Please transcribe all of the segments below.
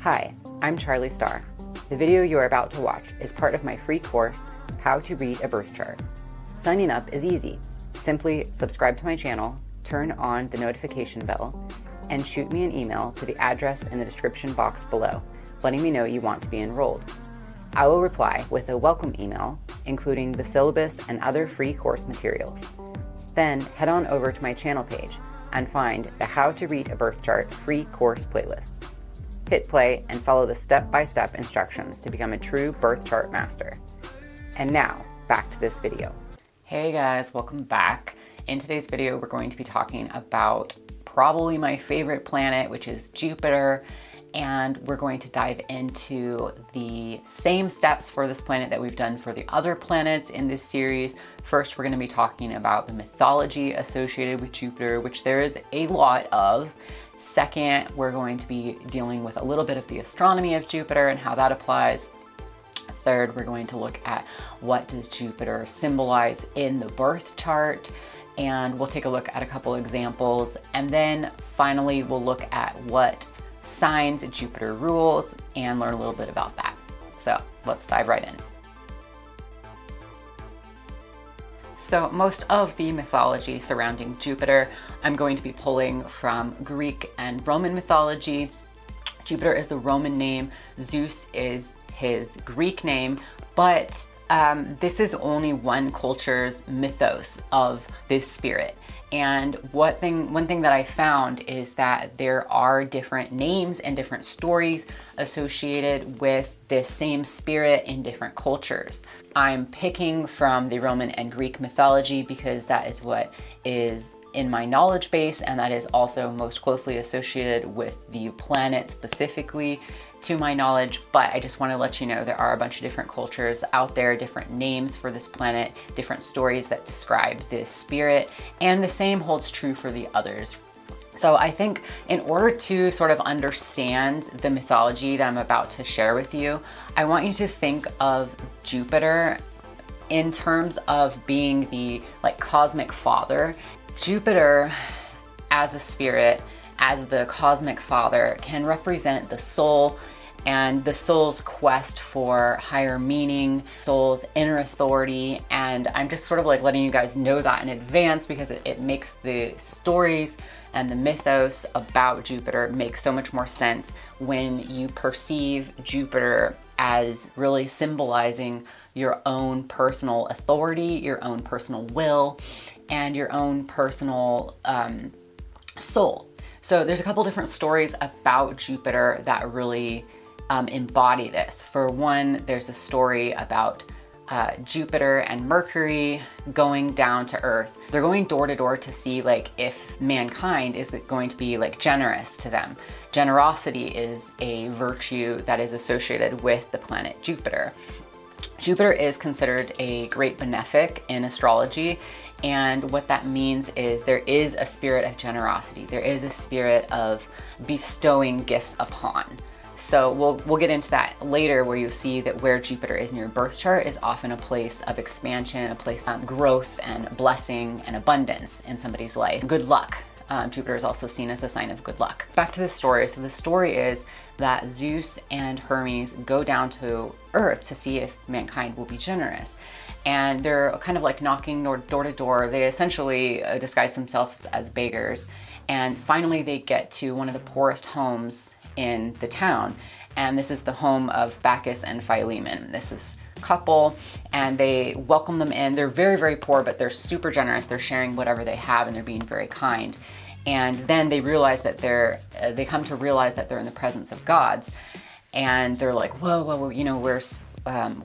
Hi, I'm Charlie Starr. The video you are about to watch is part of my free course, How to Read a Birth Chart. Signing up is easy. Simply subscribe to my channel, turn on the notification bell, and shoot me an email to the address in the description box below, letting me know you want to be enrolled. I will reply with a welcome email, including the syllabus and other free course materials. Then head on over to my channel page and find the How to Read a Birth Chart free course playlist. Hit play and follow the step-by-step instructions to become a true birth chart master. And now, back to this video. Hey guys, welcome back. In today's video, we're going to be talking about probably my favorite planet, which is Jupiter, and we're going to dive into the same steps for this planet that we've done for the other planets in this series. First, we're going to be talking about the mythology associated with Jupiter, which there is a lot of. Second, we're going to be dealing with a little bit of the astronomy of Jupiter and how that applies. Third, we're going to look at what does Jupiter symbolize in the birth chart, and we'll take a look at a couple examples. And then finally, we'll look at what signs Jupiter rules and learn a little bit about that. So let's dive right in. So most of the mythology surrounding Jupiter, I'm going to be pulling from Greek and Roman mythology. Jupiter is the Roman name, Zeus is his Greek name, but this is only one culture's mythos of this spirit. And one thing that I found is that there are different names and different stories associated with this same spirit in different cultures. I'm picking from the Roman and Greek mythology because that is what is in my knowledge base, and that is also most closely associated with the planet specifically to my knowledge. But I just want to let you know there are a bunch of different cultures out there, different names for this planet, different stories that describe this spirit, and the same holds true for the others. So I think in order to sort of understand the mythology that I'm about to share with you, I want you to think of Jupiter in terms of being the cosmic father. Jupiter as a spirit, as the cosmic father, can represent the soul and the soul's quest for higher meaning, soul's inner authority. And I'm just sort of letting you guys know that in advance because it makes the stories and the mythos about Jupiter make so much more sense when you perceive Jupiter as really symbolizing your own personal authority, your own personal will, and your own personal soul. So there's a couple different stories about Jupiter that really embody this. For one, there's a story about Jupiter and Mercury going down to Earth. They're going door to door to see if mankind is going to be generous to them. Generosity is a virtue that is associated with the planet Jupiter. Jupiter is considered a great benefic in astrology, and what that means is there is a spirit of generosity. There is a spirit of bestowing gifts upon. So we'll get into that later, where you see that where Jupiter is in your birth chart is often a place of expansion, a place of growth and blessing and abundance in somebody's life. Good luck. Jupiter is also seen as a sign of good luck. Back to the story. So the story is that Zeus and Hermes go down to Earth to see if mankind will be generous. And they're kind of knocking door to door. They essentially disguise themselves as beggars. And finally they get to one of the poorest homes in the town. And this is the home of Bacchus and Philemon. This is a couple, and they welcome them in. They're very, very poor, but they're super generous. They're sharing whatever they have, and they're being very kind. And then they realize that they come to realize that they're in the presence of gods. And they're like, whoa,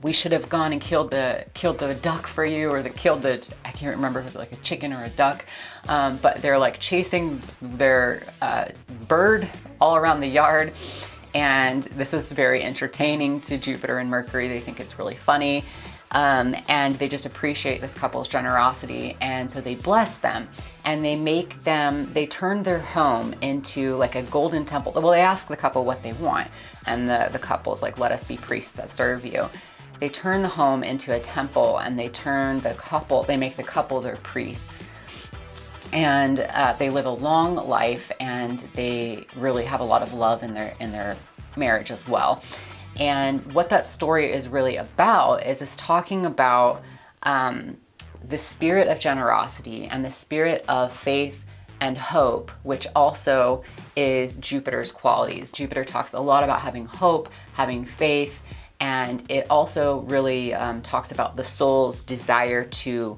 we should have gone and killed the duck for you, or I can't remember if it was a chicken or a duck. But they're chasing their bird all around the yard. And this is very entertaining to Jupiter and Mercury. They think it's really funny. And they just appreciate this couple's generosity. And so they bless them, and they turn their home into a golden temple. Well, they ask the couple what they want. And the couple's let us be priests that serve you. They turn the home into a temple, and they make the couple their priests. And they live a long life, and they really have a lot of love in their marriage as well. And what that story is really about is it's talking about the spirit of generosity and the spirit of faith and hope, which also is Jupiter's qualities. Jupiter talks a lot about having hope, having faith, and it also really talks about the soul's desire to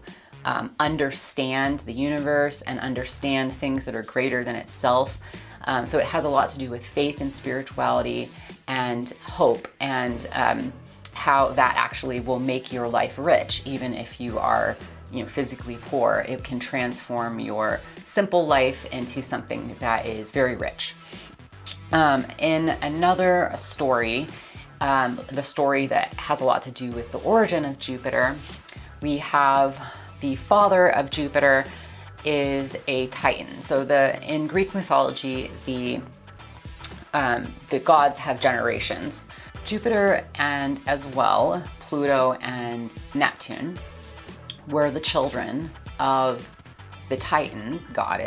understand the universe and understand things that are greater than itself. So it has a lot to do with faith and spirituality and hope, and how that actually will make your life rich, even if you are, physically poor. It can transform your simple life into something that is very rich. In another story, the story that has a lot to do with the origin of Jupiter, we have the father of Jupiter is a Titan. So in Greek mythology, the gods have generations. Jupiter and as well Pluto and Neptune were the children of the Titan god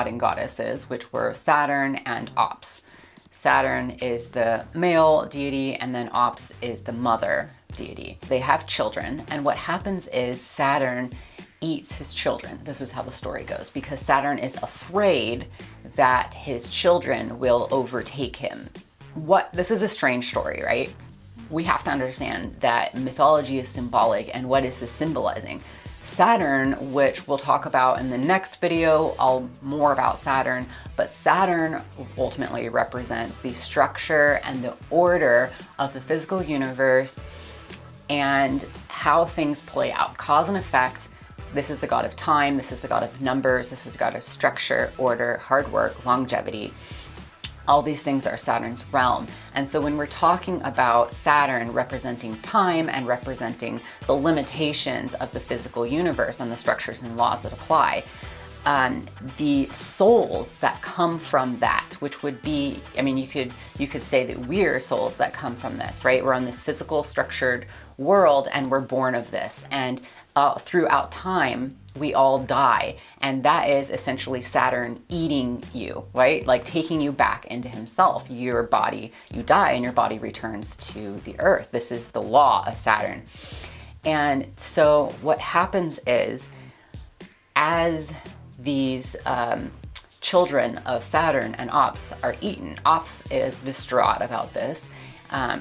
and goddesses, which were Saturn and Ops. Saturn is the male deity, and then Ops is the mother deity. They have children, and what happens is Saturn eats his children. This is how the story goes, because Saturn is afraid that his children will overtake him. This is a strange story, right? We have to understand that mythology is symbolic, and what is this symbolizing? Saturn, which we'll talk about in the next video, more about Saturn, but Saturn ultimately represents the structure and the order of the physical universe and how things play out, cause and effect. This is the god of time, this is the god of numbers, this is the god of structure, order, hard work, longevity. All these things are Saturn's realm. And so when we're talking about Saturn representing time and representing the limitations of the physical universe and the structures and laws that apply, the souls that come from that, which would be, you could say that we're souls that come from this, right? We're on this physical structured world and we're born of this. And throughout time, we all die, and that is essentially Saturn eating you, right? Like taking you back into himself. Your body, you die and your body returns to the earth. This is the law of Saturn. And so what happens is, as these children of Saturn and Ops are eaten, Ops is distraught about this.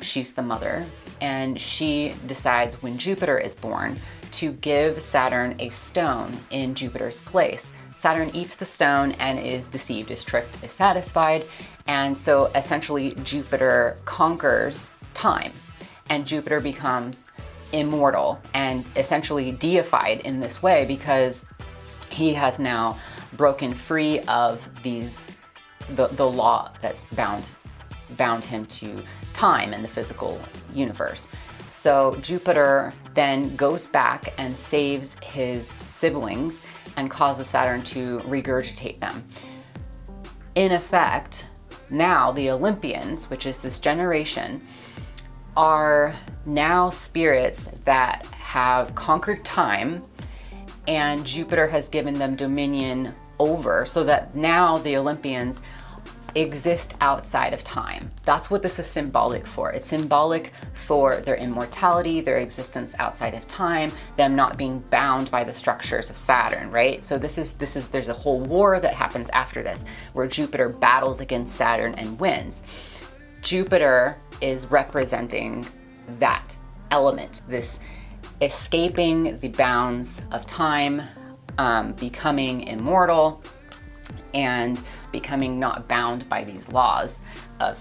She's the mother, and she decides when Jupiter is born to give Saturn a stone in Jupiter's place. Saturn eats the stone and is deceived, is tricked, is satisfied. And so essentially Jupiter conquers time, and Jupiter becomes immortal and essentially deified in this way, because he has now broken free of the law that's bound him to time and the physical universe. So Jupiter then goes back and saves his siblings and causes Saturn to regurgitate them. In effect, now the Olympians, which is this generation, are now spirits that have conquered time, and Jupiter has given them dominion over, so that now the Olympians exist outside of time. That's what this is symbolic for. It's symbolic for their immortality, their existence outside of time, them not being bound by the structures of Saturn, right? So there's a whole war that happens after this, where Jupiter battles against Saturn and wins. Jupiter is representing that element, this escaping the bounds of time, becoming immortal, and becoming not bound by these laws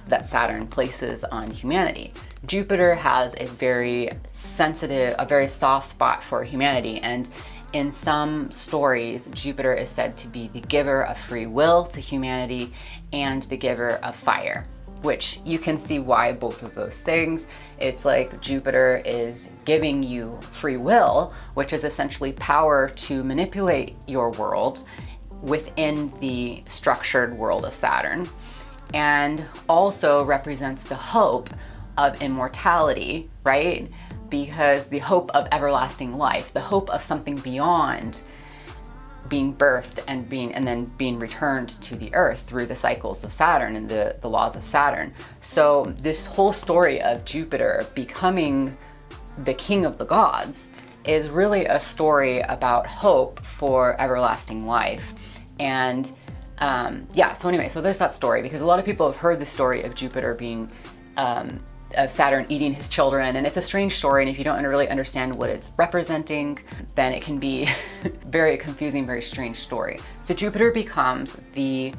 that Saturn places on humanity. Jupiter has a very sensitive, a very soft spot for humanity, and in some stories, Jupiter is said to be the giver of free will to humanity and the giver of fire, which you can see why both of those things. It's like Jupiter is giving you free will, which is essentially power to manipulate your world within the structured world of Saturn, and also represents the hope of immortality, right? Because the hope of everlasting life, the hope of something beyond being birthed and then being returned to the earth through the cycles of Saturn and the laws of Saturn. So this whole story of Jupiter becoming the king of the gods is really a story about hope for everlasting life. And yeah, so anyway, so there's that story, because a lot of people have heard the story of Jupiter being of Saturn eating his children, and it's a strange story, and if you don't really understand what it's representing, then it can be very confusing, very strange story. So Jupiter becomes the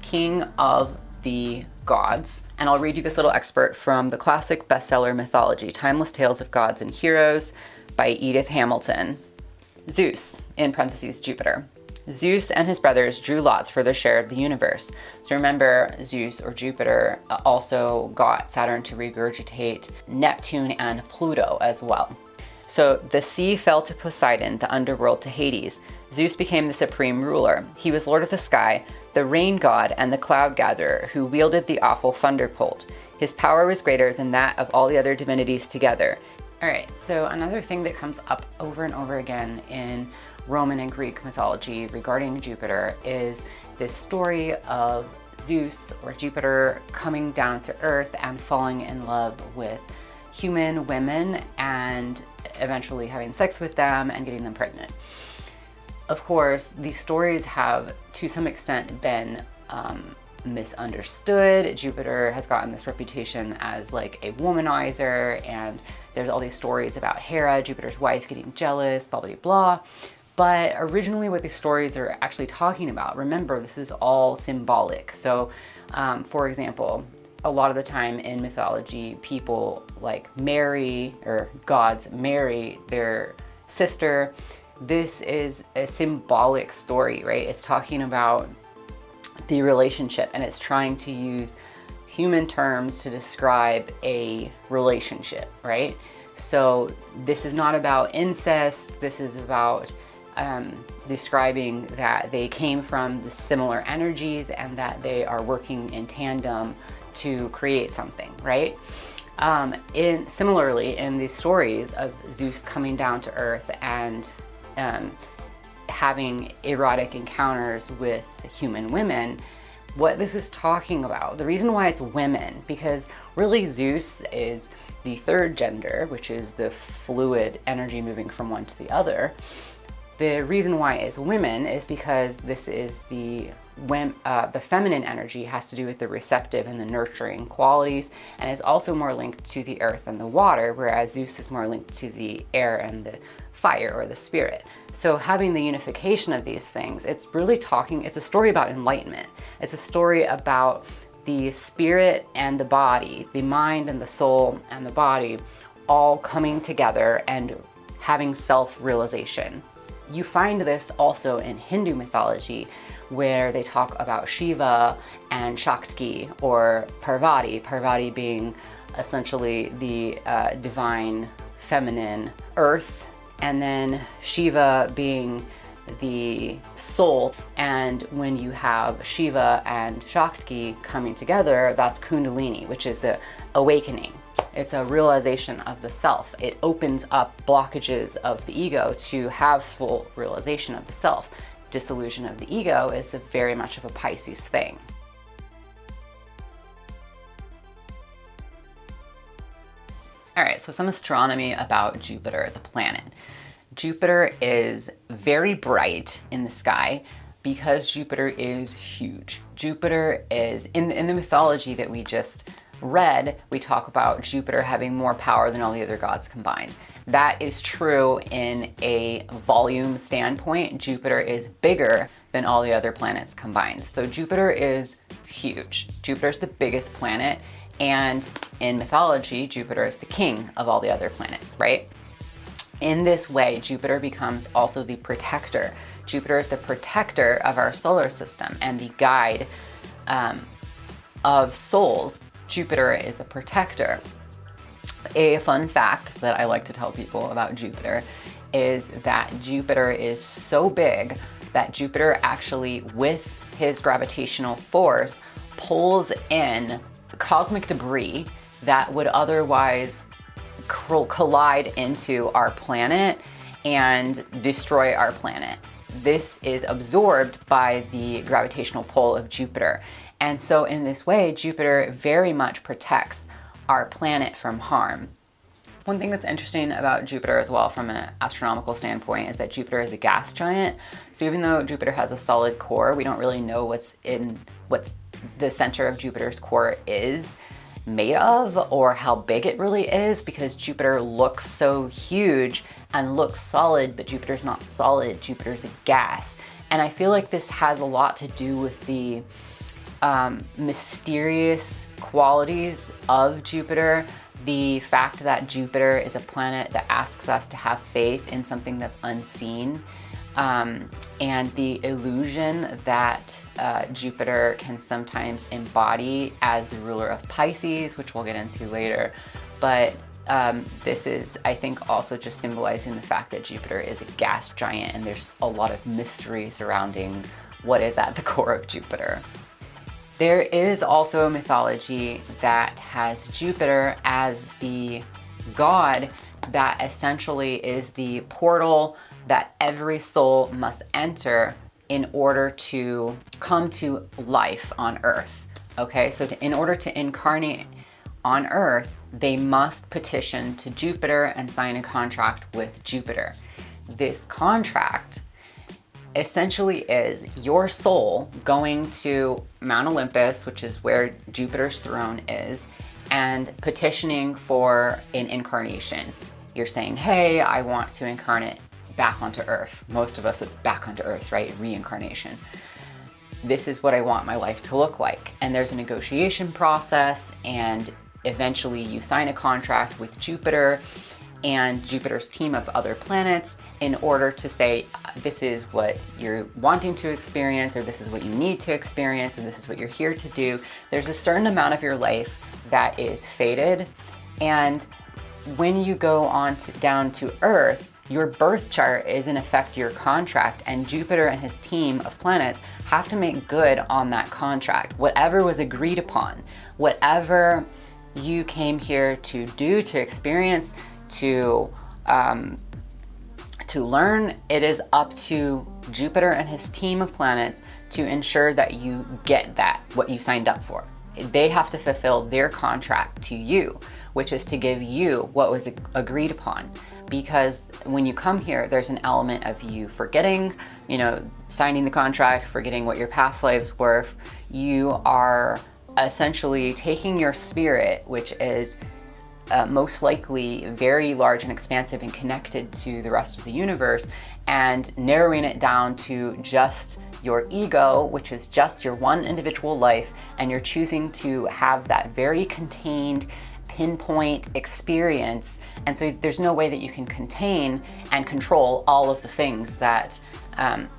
king of the gods, and I'll read you this little excerpt from the classic bestseller Mythology, Timeless Tales of Gods and Heroes by Edith Hamilton. Zeus, in parentheses, Jupiter. Zeus and his brothers drew lots for their share of the universe. So remember, Zeus, or Jupiter, also got Saturn to regurgitate Neptune and Pluto as well. So the sea fell to Poseidon, the underworld to Hades. Zeus became the supreme ruler. He was lord of the sky, the rain god, and the cloud gatherer, who wielded the awful thunderbolt. His power was greater than that of all the other divinities together. All right, so another thing that comes up over and over again in Roman and Greek mythology regarding Jupiter is this story of Zeus, or Jupiter, coming down to earth and falling in love with human women and eventually having sex with them and getting them pregnant. Of course, these stories have to some extent been misunderstood. Jupiter has gotten this reputation as like a womanizer, and there's all these stories about Hera, Jupiter's wife, getting jealous, blah, blah, blah. But originally what these stories are actually talking about, remember, this is all symbolic. So for example, a lot of the time in mythology, people like marry, or gods marry their sister. This is a symbolic story, right? It's talking about the relationship, and it's trying to use human terms to describe a relationship, right? So this is not about incest. This is about describing that they came from the similar energies and that they are working in tandem to create something, right? Similarly, in the stories of Zeus coming down to earth and having erotic encounters with human women, what this is talking about, the reason why it's women, because really Zeus is the third gender, which is the fluid energy moving from one to the other. The reason why it's women is because this is the feminine energy has to do with the receptive and the nurturing qualities, and is also more linked to the earth and the water, whereas Zeus is more linked to the air and the fire, or the spirit. So having the unification of these things, it's a story about enlightenment. It's a story about the spirit and the body, the mind and the soul and the body, all coming together and having self-realization. You find this also in Hindu mythology, where they talk about Shiva and Shakti, or Parvati, Parvati being essentially the divine feminine earth, and then Shiva being the soul. And when you have Shiva and Shakti coming together, that's Kundalini, which is the awakening. It's a realization of the self. It opens up blockages of the ego to have full realization of the self. Dissolution of the ego is very much of a Pisces thing. All right, so some astronomy about Jupiter, the planet. Jupiter is very bright in the sky because Jupiter is huge. Jupiter is, in the mythology that we just read, we talk about Jupiter having more power than all the other gods combined. That is true in a volume standpoint. Jupiter is bigger than all the other planets combined. So Jupiter is huge. Jupiter is the biggest planet, and in mythology, Jupiter is the king of all the other planets, right? In this way, Jupiter becomes also the protector. Jupiter is the protector of our solar system and the guide of souls. Jupiter is the protector. A fun fact that I like to tell people about Jupiter is that Jupiter is so big that Jupiter actually, with his gravitational force, pulls in cosmic debris that would otherwise collide into our planet and destroy our planet. this is absorbed by the gravitational pull of Jupiter. And so in this way, Jupiter very much protects our planet from harm. One thing that's interesting about Jupiter as well from an astronomical standpoint is that Jupiter is a gas giant. So even though Jupiter has a solid core, we don't really know what's the center of Jupiter's core is made of, or how big it really is, because Jupiter looks so huge and looks solid, but Jupiter's not solid. Jupiter's a gas. And I feel like this has a lot to do with the mysterious qualities of Jupiter. The fact that Jupiter is a planet that asks us to have faith in something that's unseen, and the illusion that Jupiter can sometimes embody as the ruler of Pisces, which we'll get into later. But this is, I think, also just symbolizing the fact that Jupiter is a gas giant, and there's a lot of mystery surrounding what is at the core of Jupiter. There is also a mythology that has Jupiter as the god that essentially is the portal that every soul must enter in order to come to life on Earth. Okay, so in order to incarnate on Earth, they must petition to Jupiter and sign a contract with Jupiter. This contract essentially is your soul going to Mount Olympus, which is where Jupiter's throne is, and petitioning for an incarnation. You're saying, hey, I want to incarnate back onto Earth. Most of us, it's back onto Earth, right? Reincarnation. This is what I want my life to look like. And there's a negotiation process, and eventually you sign a contract with Jupiter and Jupiter's team of other planets in order to say, this is what you're wanting to experience, or this is what you need to experience, or this is what you're here to do. There's a certain amount of your life that is fated, and when you go on down to Earth, your birth chart is in effect your contract, and Jupiter and his team of planets have to make good on that contract. Whatever was agreed upon, whatever you came here to do, to experience, to learn, it is up to Jupiter and his team of planets to ensure that you get that, what you signed up for. They have to fulfill their contract to you, which is to give you what was agreed upon. Because when you come here, there's an element of you forgetting, signing the contract, forgetting what your past lives were. You are essentially taking your spirit, which is most likely very large and expansive and connected to the rest of the universe, and narrowing it down to just your ego, which is just your one individual life, and you're choosing to have that very contained, pinpoint experience. And so there's no way that you can contain and control all of the things that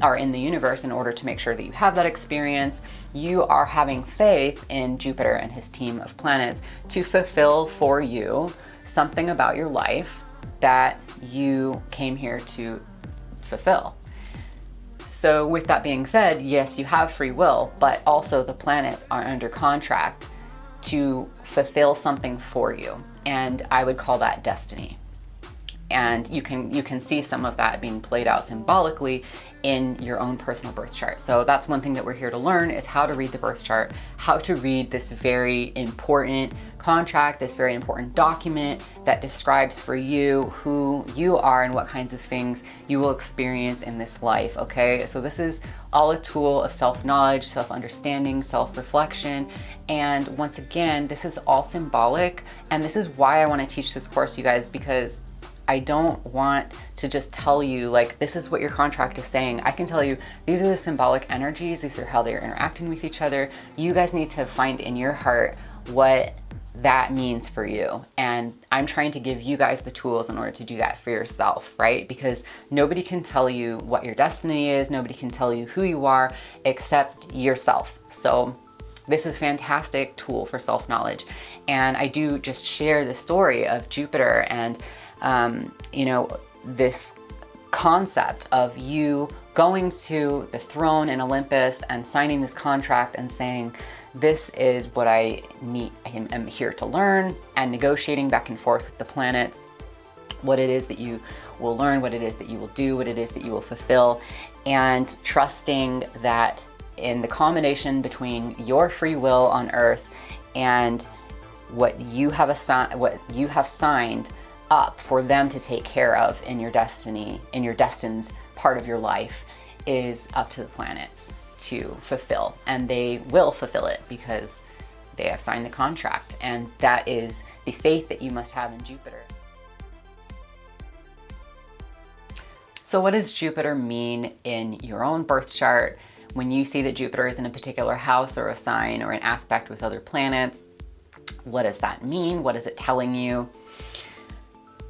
are in the universe in order to make sure that you have that experience. You are having faith in Jupiter and his team of planets to fulfill for you something about your life that you came here to fulfill. So with that being said, yes, you have free will, but also the planets are under contract to fulfill something for you. And I would call that destiny. And you can see some of that being played out symbolically in your own personal birth chart. So that's one thing that we're here to learn, is how to read the birth chart, how to read this very important contract, this very important document that describes for you who you are and what kinds of things you will experience in this life, okay? So this is all a tool of self-knowledge, self-understanding, self-reflection. And once again, this is all symbolic. And this is why I want to teach this course, you guys, because I don't want to just tell you, like, this is what your contract is saying. I can tell you, these are the symbolic energies, these are how they're interacting with each other. You guys need to find in your heart what that means for you. And I'm trying to give you guys the tools in order to do that for yourself, right? Because nobody can tell you what your destiny is, nobody can tell you who you are except yourself. So this is a fantastic tool for self-knowledge. And I do just share the story of Jupiter and this concept of you going to the throne in Olympus and signing this contract and saying, this is what I am here to learn, and negotiating back and forth with the planets what it is that you will learn, what it is that you will do, what it is that you will fulfill, and trusting that in the combination between your free will on earth and what you have signed up for them to take care of in your destiny, in your destined part of your life, is up to the planets to fulfill. And they will fulfill it because they have signed the contract. And that is the faith that you must have in Jupiter. So what does Jupiter mean in your own birth chart? When you see that Jupiter is in a particular house or a sign or an aspect with other planets, what does that mean? What is it telling you?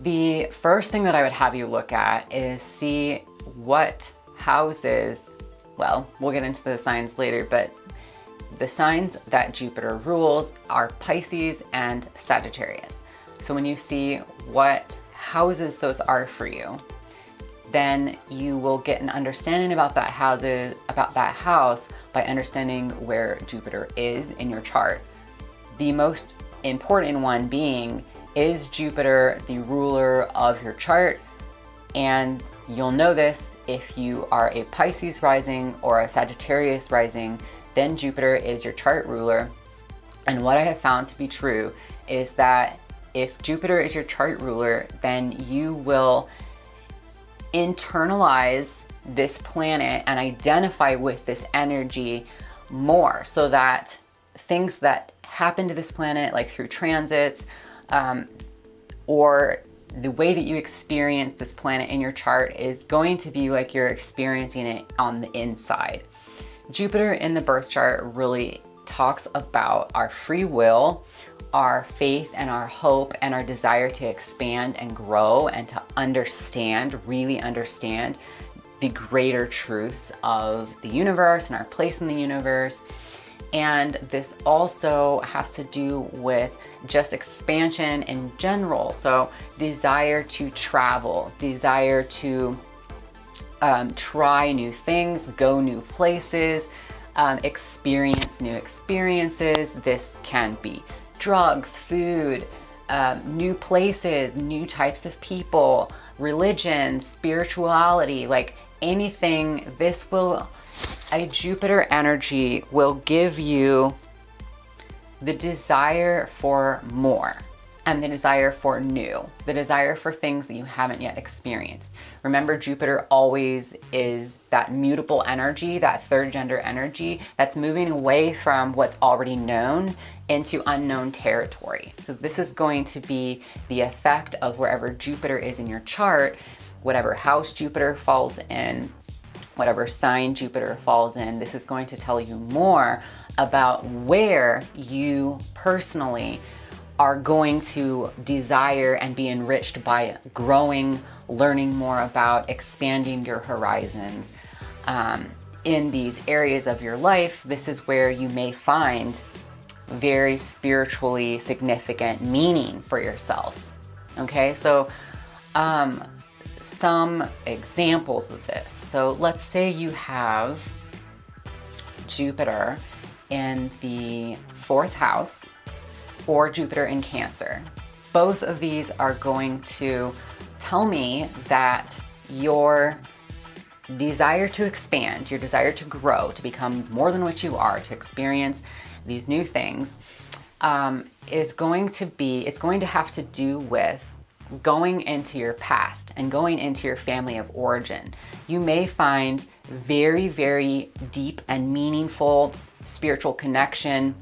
The first thing that I would have you look at is see what houses, well, we'll get into the signs later, but the signs that Jupiter rules are Pisces and Sagittarius. So when you see what houses those are for you, then you will get an understanding about that house by understanding where Jupiter is in your chart. The most important one being, is Jupiter the ruler of your chart? And you'll know this if you are a Pisces rising or a Sagittarius rising, then Jupiter is your chart ruler. And what I have found to be true is that if Jupiter is your chart ruler, then you will internalize this planet and identify with this energy more, so that things that happen to this planet, like through transits, or the way that you experience this planet in your chart, is going to be like you're experiencing it on the inside. Jupiter in the birth chart really talks about our free will, our faith and our hope and our desire to expand and grow and to understand, really understand the greater truths of the universe and our place in the universe. And this also has to do with just expansion in general. So desire to travel, desire to try new things, go new places, experience new experiences. This can be drugs, food, new places, new types of people, religion, spirituality, like anything. A Jupiter energy will give you the desire for more and the desire for new, the desire for things that you haven't yet experienced. Remember, Jupiter always is that mutable energy, that third gender energy that's moving away from what's already known into unknown territory. So this is going to be the effect of wherever Jupiter is in your chart, whatever house Jupiter falls in, whatever sign Jupiter falls in. This is going to tell you more about where you personally are going to desire and be enriched by growing, learning more about, expanding your horizons. In these areas of your life, this is where you may find very spiritually significant meaning for yourself. Okay, so some examples of this. So let's say you have Jupiter in the 4th house or Jupiter in Cancer. Both of these are going to tell me that your desire to expand, your desire to grow, to become more than what you are, to experience these new things, it's going to have to do with going into your past and going into your family of origin. You may find very, very deep and meaningful spiritual connection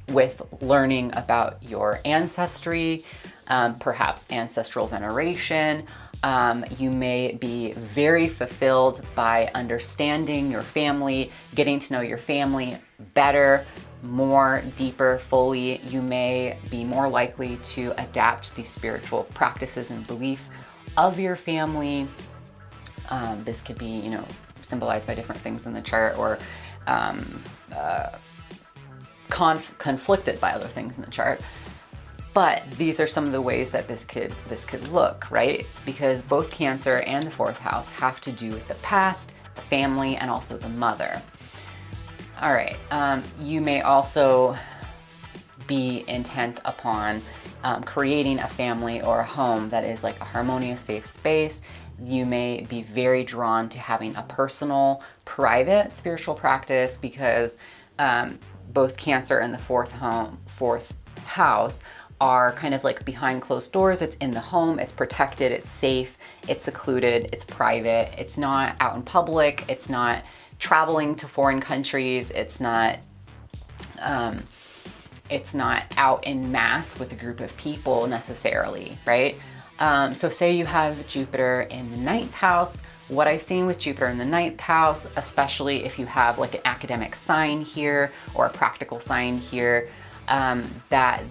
with learning about your ancestry, perhaps ancestral veneration. You may be very fulfilled by understanding your family, getting to know your family better, more, deeper, fully. You may be more likely to adapt the spiritual practices and beliefs of your family. This could be, symbolized by different things in the chart, or conflicted by other things in the chart. But these are some of the ways that this could look, right? It's because both Cancer and the 4th house have to do with the past, the family, and also the mother. All right, you may also be intent upon creating a family or a home that is like a harmonious, safe space. You may be very drawn to having a personal, private spiritual practice because both Cancer and the fourth house are kind of like behind closed doors. It's in the home, it's protected, it's safe, it's secluded, it's private, it's not out in public, it's not traveling to foreign countries, it's not out in mass with a group of people necessarily, right? So say you have Jupiter in the 9th house. What I've seen with Jupiter in the 9th house, especially if you have like an academic sign here or a practical sign here, that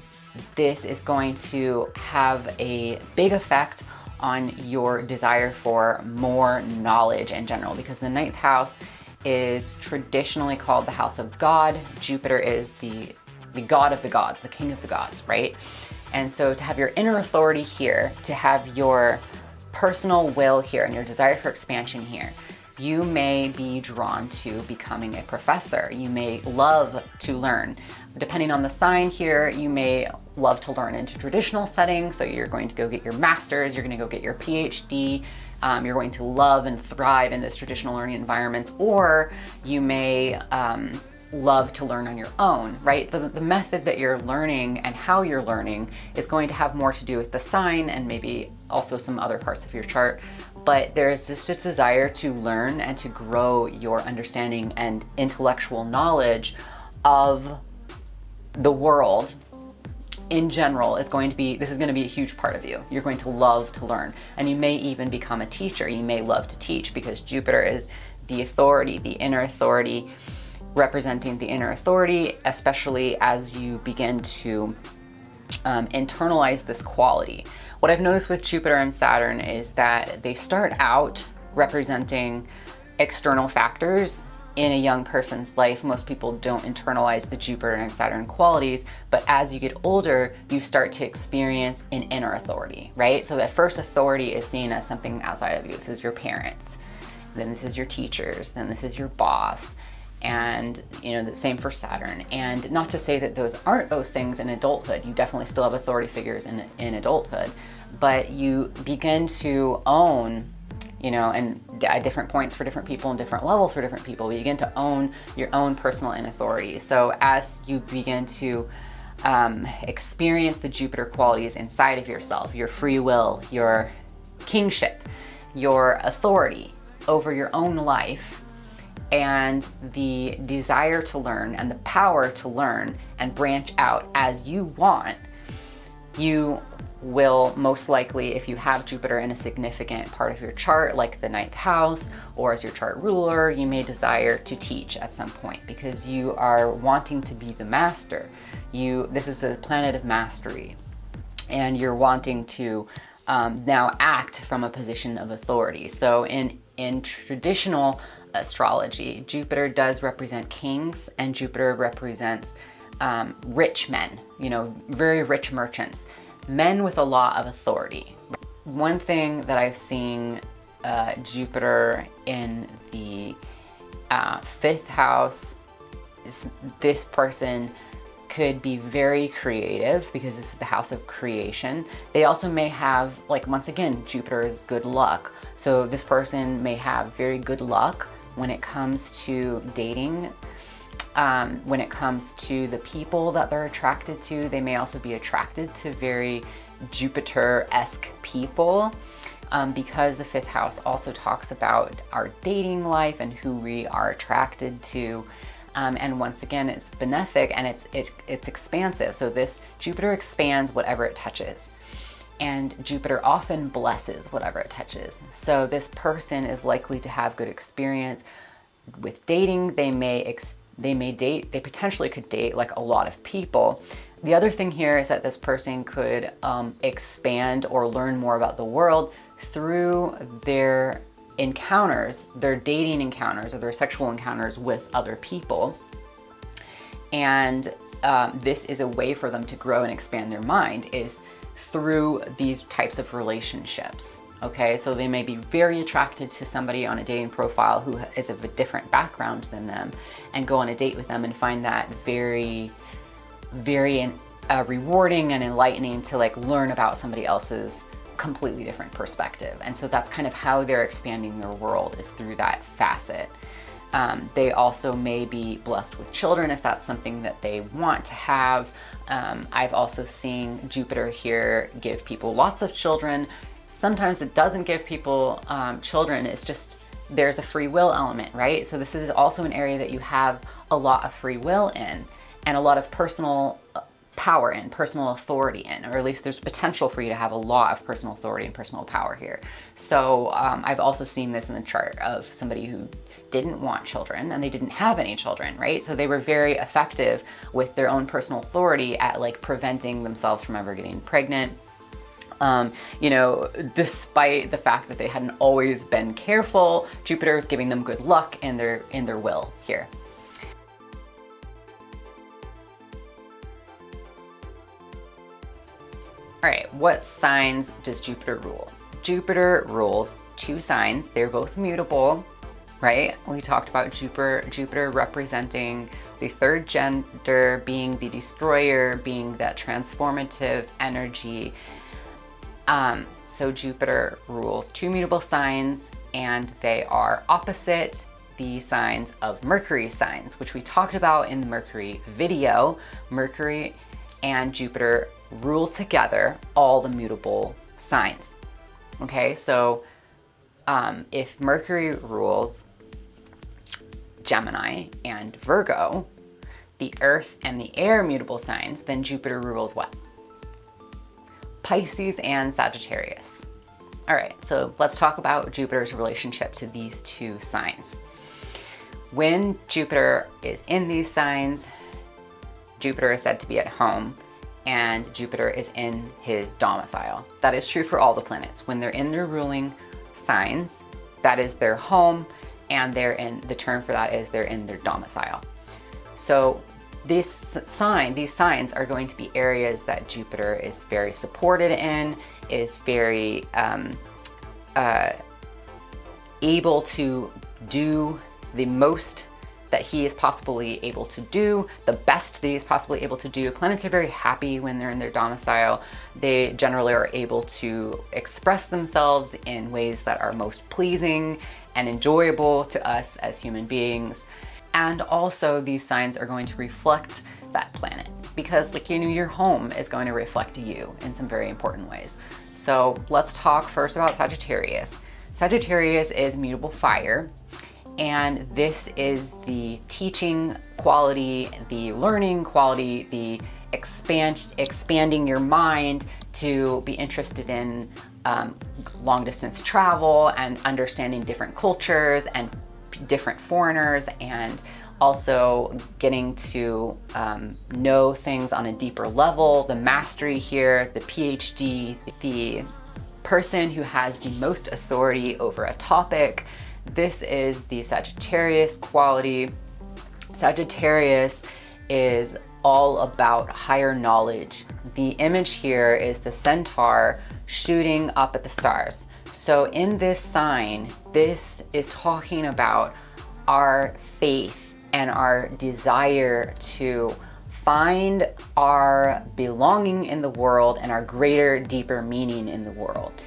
this is going to have a big effect on your desire for more knowledge in general, because the 9th house is traditionally called the house of God. Jupiter is the god of the gods, the king of the gods, right? And so to have your inner authority here, to have your personal will here and your desire for expansion here, you may be drawn to becoming a professor. You may love to learn. Depending on the sign here, you may love to learn into traditional settings. So you're going to go get your master's, you're going to go get your PhD. You're going to love and thrive in those traditional learning environments, or you may love to learn on your own, right? The method that you're learning and how you're learning is going to have more to do with the sign and maybe also some other parts of your chart. But there's this just desire to learn and to grow your understanding and intellectual knowledge of the world in general. This is going to be a huge part of you. You're going to love to learn, and you may even become a teacher. You may love to teach because Jupiter is the authority, the inner authority, representing the inner authority, especially as you begin to internalize this quality. What I've noticed with Jupiter and Saturn is that they start out representing external factors in a young person's life. Most people don't internalize the Jupiter and Saturn qualities, but as you get older, you start to experience an inner authority, right? So at first, authority is seen as something outside of you. This is your parents, then this is your teachers, then this is your boss, and the same for Saturn. And not to say that those aren't those things in adulthood. You definitely still have authority figures in adulthood, but you begin to own, and at different points for different people and different levels for different people, you begin to own your own personal inner authority. So as you begin to experience the Jupiter qualities inside of yourself, your free will, your kingship, your authority over your own life, and the desire to learn and the power to learn and branch out as you want, you will most likely, if you have Jupiter in a significant part of your chart, like the 9th house, or as your chart ruler, you may desire to teach at some point because you are wanting to be the master. This is the planet of mastery, and you're wanting to now act from a position of authority. So in traditional astrology, Jupiter does represent kings, and Jupiter represents rich men, very rich merchants, men with a lot of authority. One thing that I've seen Jupiter in the 5th house is this person could be very creative because this is the house of creation. They also may have, once again, Jupiter is good luck. So this person may have very good luck when it comes to dating, when it comes to the people that they're attracted to. They may also be attracted to very Jupiter-esque people because the 5th house also talks about our dating life and who we are attracted to. And once again, it's benefic and it's expansive. So this Jupiter expands whatever it touches, and Jupiter often blesses whatever it touches. So this person is likely to have good experience with dating. They potentially could date like a lot of people. The other thing here is that this person could expand or learn more about the world through their encounters, their dating encounters or their sexual encounters with other people. And this is a way for them to grow and expand their mind, is through these types of relationships. Okay, so they may be very attracted to somebody on a dating profile who is of a different background than them, and go on a date with them and find that very, very rewarding and enlightening to like learn about somebody else's completely different perspective. And so that's kind of how they're expanding their world, is through that facet. They also may be blessed with children if that's something that they want to have. I've also seen Jupiter here give people lots of children. Sometimes it doesn't give people children. It's just there's a free will element, right? So this is also an area that you have a lot of free will in, and a lot of personal power in, personal authority in, or at least there's potential for you to have a lot of personal authority and personal power here. So I've also seen this in the chart of somebody who didn't want children and they didn't have any children, right? So they were very effective with their own personal authority at like preventing themselves from ever getting pregnant. You know, despite the fact that they hadn't always been careful, Jupiter is giving them good luck in their will here. All right, what signs does Jupiter rule? Jupiter rules 2 signs. They're both mutable, right? We talked about Jupiter representing the 3rd gender, being the destroyer, being that transformative energy. So Jupiter rules 2 mutable signs, and they are opposite the signs of Mercury signs, which we talked about in the Mercury video. Mercury and Jupiter rule together all the mutable signs. Okay, so if Mercury rules Gemini and Virgo, the earth and the air mutable signs, then Jupiter rules what? Pisces and Sagittarius. All right, so let's talk about Jupiter's relationship to these 2 signs. When Jupiter is in these signs, Jupiter is said to be at home, and Jupiter is in his domicile. That is true for all the planets. When they're in their ruling signs, that is their home, and the term for that is they're in their domicile. So these signs are going to be areas that Jupiter is very supported in, is very able to do the most that he is possibly able to do, the best that he is possibly able to do. Planets are very happy when they're in their domicile. They generally are able to express themselves in ways that are most pleasing and enjoyable to us as human beings. And also these signs are going to reflect that planet, because like, you know, your home is going to reflect you in some very important ways. So let's talk first about Sagittarius. Sagittarius is mutable fire. And this is the teaching quality, the learning quality, the expanding your mind to be interested in long distance travel and understanding different cultures and different foreigners, and also getting to know things on a deeper level, the mastery here, the PhD, the person who has the most authority over a topic. This is the Sagittarius quality. Sagittarius is all about higher knowledge. The image here is the centaur shooting up at the stars. So in this sign, this is talking about our faith and our desire to find our belonging in the world and our greater, deeper meaning in the world.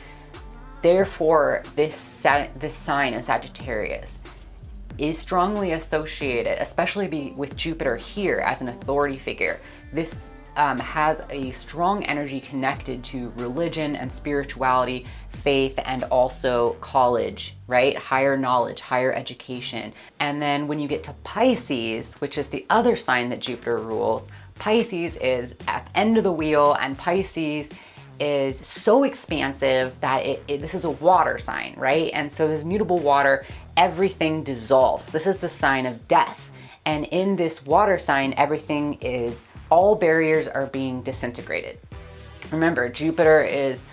Therefore, this sign of Sagittarius is strongly associated, especially with Jupiter here as an authority figure. This has a strong energy connected to religion and spirituality, faith, and also college, right? Higher knowledge, higher education. And then when you get to Pisces, which is the other sign that Jupiter rules, Pisces is at the end of the wheel, and Pisces is so expansive that this is a water sign, right? And so this mutable water, everything dissolves. This is the sign of death. And in this water sign, all barriers are being disintegrated. Remember, Jupiter is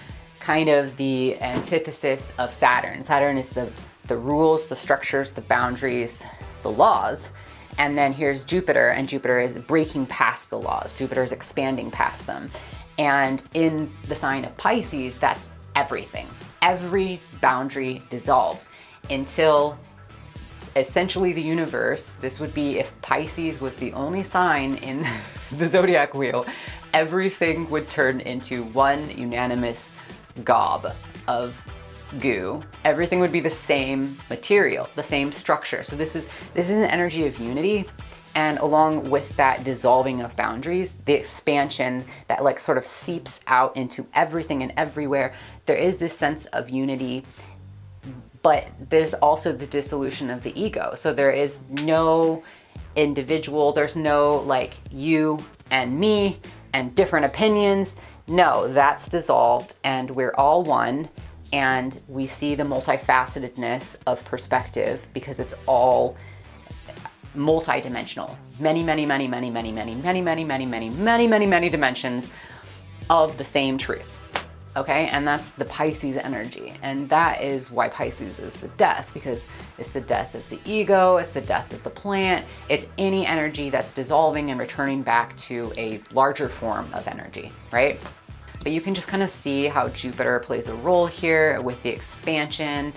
kind of the antithesis of Saturn. Saturn is the rules, the structures, the boundaries, the laws. And then here's Jupiter, and Jupiter is breaking past the laws. Jupiter is expanding past them. And in the sign of Pisces, that's everything. Every boundary dissolves until essentially the universe, this would be if Pisces was the only sign in the zodiac wheel, everything would turn into one unanimous gob of goo. Everything would be the same material, the same structure. So this is an energy of unity. And along with that dissolving of boundaries, the expansion that like sort of seeps out into everything and everywhere, there is this sense of unity, but there's also the dissolution of the ego. So there is no individual, there's no like you and me and different opinions. No, that's dissolved and we're all one, and we see the multifacetedness of perspective because it's all multi-dimensional. Many dimensions of the same truth. Okay, and that's the Pisces energy. And that is why Pisces is the death, because it's the death of the ego, it's the death of the plant, it's any energy that's dissolving and returning back to a larger form of energy, right? But you can just kind of see how Jupiter plays a role here with the expansion,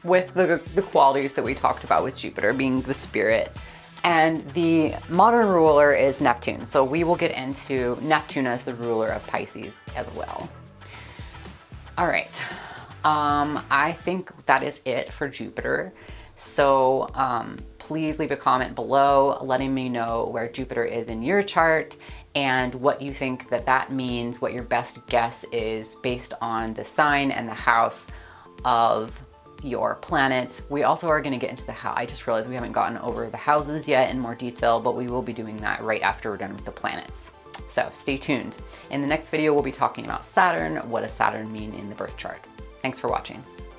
with the qualities that we talked about with Jupiter being the spirit. And the modern ruler is Neptune. So we will get into Neptune as the ruler of Pisces as well. All right, I think that is it for Jupiter. So please leave a comment below letting me know where Jupiter is in your chart and what you think that means, what your best guess is based on the sign and the house of your planets. We also are going to get into the house. I just realized we haven't gotten over the houses yet in more detail, but we will be doing that right after we're done with the planets. So stay tuned. In the next video, we'll be talking about Saturn. What does Saturn mean in the birth chart? Thanks for watching.